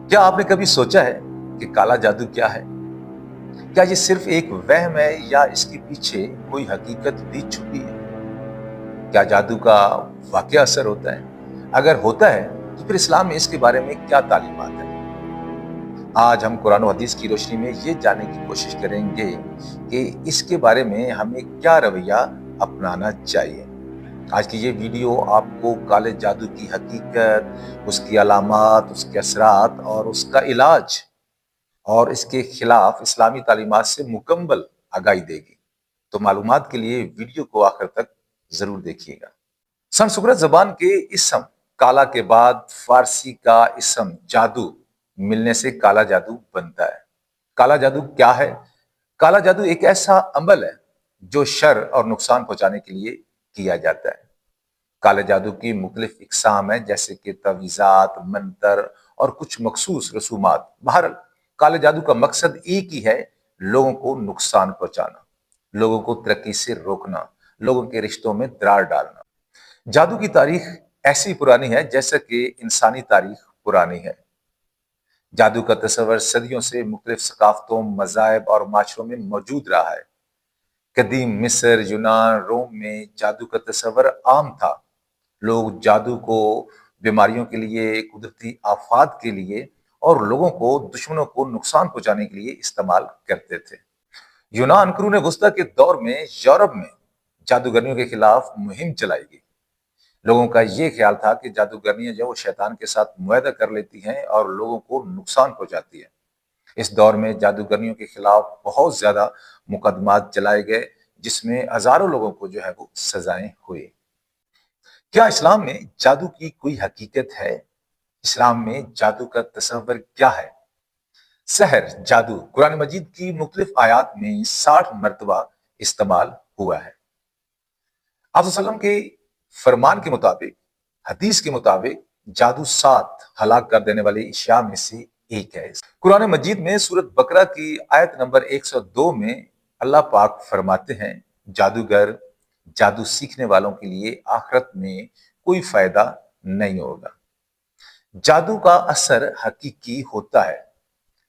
کیا آپ نے کبھی سوچا ہے کہ کالا جادو کیا ہے؟ کیا یہ صرف ایک وہم ہے یا اس کے پیچھے کوئی حقیقت بھی چھپی ہے؟ کیا جادو کا واقعہ اثر ہوتا ہے؟ اگر ہوتا ہے تو پھر اسلام میں اس کے بارے میں کیا تعلیمات ہیں؟ آج ہم قرآن و حدیث کی روشنی میں یہ جاننے کی کوشش کریں گے کہ اس کے بارے میں ہمیں کیا رویہ اپنانا چاہیے۔ آج کی یہ ویڈیو آپ کو کالے جادو کی حقیقت، اس کی علامات، اس کے اثرات اور اس کا علاج اور اس کے خلاف اسلامی تعلیمات سے مکمل آگاہی دے گی۔ تو معلومات کے لیے ویڈیو کو آخر تک ضرور دیکھیے گا۔ سنسکرت زبان کے اسم کالا کے بعد فارسی کا اسم جادو ملنے سے کالا جادو بنتا ہے۔ کالا جادو کیا ہے؟ کالا جادو ایک ایسا عمل ہے جو شر اور نقصان پہنچانے کے لیے کیا جاتا ہے۔ کالے جادو کی مختلف اقسام ہیں، جیسے کہ تعویذات، منتر اور کچھ مخصوص رسومات۔ بہرحال کالے جادو کا مقصد ایک ہی ہے: لوگوں کو نقصان پہنچانا، لوگوں کو ترقی سے روکنا، لوگوں کے رشتوں میں درار ڈالنا۔ جادو کی تاریخ ایسی پرانی ہے جیسا کہ انسانی تاریخ پرانی ہے۔ جادو کا تصور صدیوں سے مختلف ثقافتوں، مذاہب اور معاشروں میں موجود رہا ہے۔ قدیم مصر، یونان، روم میں جادو کا تصور عام تھا۔ لوگ جادو کو بیماریوں کے لیے، قدرتی آفات کے لیے اور لوگوں کو، دشمنوں کو نقصان پہنچانے کے لیے استعمال کرتے تھے۔ یونان قرون وسطیٰ کے دور میں یورپ میں جادوگرنیوں کے خلاف مہم چلائی گئی۔ لوگوں کا یہ خیال تھا کہ جادوگرنیاں جو وہ شیطان کے ساتھ معاہدہ کر لیتی ہیں اور لوگوں کو نقصان پہنچاتی ہیں۔ اس دور میں جادوگرنیوں کے خلاف بہت زیادہ مقدمات چلائے گئے، جس میں ہزاروں لوگوں کو جو ہے وہ سزائیں ہوئی۔ کیا اسلام میں جادو کی کوئی حقیقت ہے؟ اسلام میں جادو کا تصور کیا ہے؟ سحر، جادو قرآن مجید کی مختلف آیات میں 60 مرتبہ استعمال ہوا ہے۔ آپ صلی اللہ علیہ وسلم کے فرمان کے مطابق، حدیث کے مطابق، جادو 7 ہلاک کر دینے والی اشیاء میں سے ایک ہے۔ قرآن مجید میں سورۃ بقرہ کی آیت نمبر 102 میں اللہ پاک فرماتے ہیں: جادوگر، جادو سیکھنے والوں کے لیے آخرت میں کوئی فائدہ نہیں ہوگا۔ جادو کا اثر حقیقی ہوتا ہے،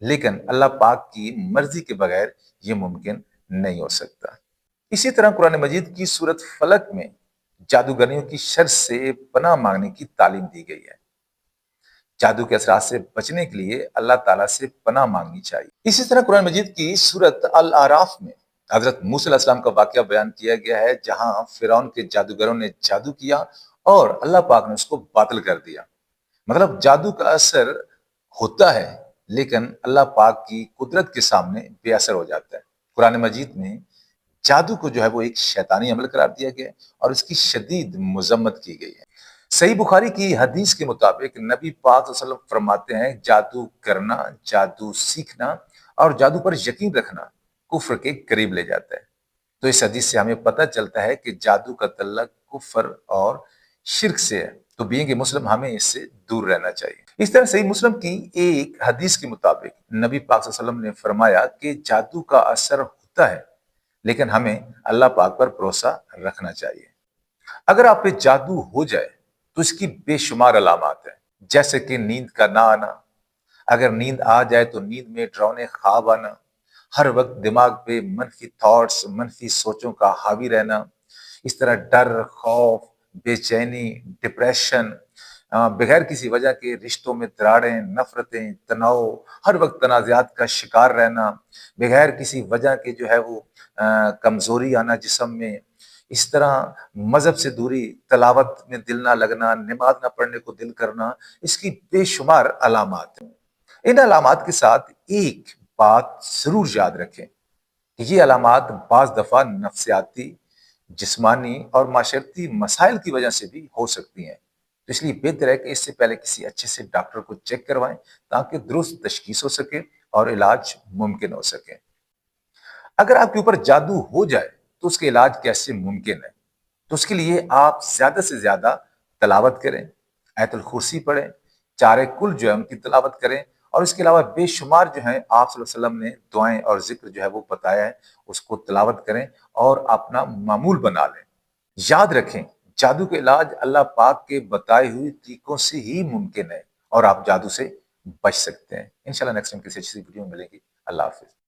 لیکن اللہ پاک کی مرضی کے بغیر یہ ممکن نہیں ہو سکتا۔ اسی طرح قرآن مجید کی سورۃ فلق میں جادوگرنیوں کی شر سے پناہ مانگنے کی تعلیم دی گئی ہے۔ جادو کے اثرات سے بچنے کے لیے اللہ تعالیٰ سے پناہ مانگنی چاہیے۔ اسی طرح قرآن مجید کی سورۃ الاعراف میں حضرت موسیٰ علیہ السلام کا واقعہ بیان کیا گیا ہے، جہاں فرعون کے جادوگروں نے جادو کیا اور اللہ پاک نے اس کو باطل کر دیا۔ مطلب جادو کا اثر ہوتا ہے، لیکن اللہ پاک کی قدرت کے سامنے بے اثر ہو جاتا ہے۔ قرآن مجید میں جادو کو جو ہے وہ ایک شیطانی عمل قرار دیا گیا اور اس کی شدید مذمت کی گئی ہے۔ صحیح بخاری کی حدیث کے مطابق نبی پاک صلی اللہ علیہ وسلم فرماتے ہیں: جادو کرنا، جادو سیکھنا اور جادو پر یقین رکھنا کفر کے قریب لے جاتا ہے۔ تو اس حدیث سے ہمیں پتہ چلتا ہے کہ جادو کا تعلق کفر اور شرک سے ہے، تو بینگ مسلم ہمیں اس سے دور رہنا چاہیے۔ اس طرح صحیح مسلم کی ایک حدیث کے مطابق نبی پاک صلی اللہ علیہ وسلم نے فرمایا کہ جادو کا اثر ہوتا ہے، لیکن ہمیں اللہ پاک پر بھروسہ رکھنا چاہیے۔ اگر آپ پہ جادو ہو جائے تو اس کی بے شمار علامات ہیں، جیسے کہ نیند کا نہ آنا۔ اگر نیند آ جائے تو نیند میں ڈراؤنے خواب آنا، ہر وقت دماغ پہ منفی تھاٹس، منفی سوچوں کا حاوی رہنا، اس طرح ڈر، خوف، بے چینی، ڈپریشن، بغیر کسی وجہ کے رشتوں میں دراڑیں، نفرتیں، تناؤ، ہر وقت تنازعات کا شکار رہنا، بغیر کسی وجہ کے جو ہے وہ کمزوری آنا جسم میں، اس طرح مذہب سے دوری، تلاوت میں دل نہ لگنا، نماز نہ پڑھنے کو دل کرنا، اس کی بے شمار علامات ہیں۔ ان علامات کے ساتھ ایک بات ضرور یاد رکھیں کہ یہ علامات بعض دفعہ نفسیاتی، جسمانی اور معاشرتی مسائل کی وجہ سے بھی ہو سکتی ہیں، تو اس لیے بہتر ہے کہ اس سے پہلے کسی اچھے سے ڈاکٹر کو چیک کروائیں تاکہ درست تشخیص ہو سکے اور علاج ممکن ہو سکے۔ اگر آپ کے اوپر جادو ہو جائے تو اس کے علاج کیسے ممکن ہے؟ تو اس کے لیے آپ زیادہ سے زیادہ تلاوت کریں، آیت الکرسی پڑھیں، چارے کل جو ہے ان کی تلاوت کریں، اور اس کے علاوہ بے شمار جو ہیں آپ صلی اللہ علیہ وسلم نے دعائیں اور ذکر جو ہے وہ بتایا ہے، اس کو تلاوت کریں اور اپنا معمول بنا لیں۔ یاد رکھیں، جادو کے علاج اللہ پاک کے بتائے ہوئے طریقوں سے ہی ممکن ہے، اور آپ جادو سے بچ سکتے ہیں. انشاءاللہ نیکسٹ ٹائم کسی اچھی سی ویڈیو میں ملیں گے. اللہ حافظ.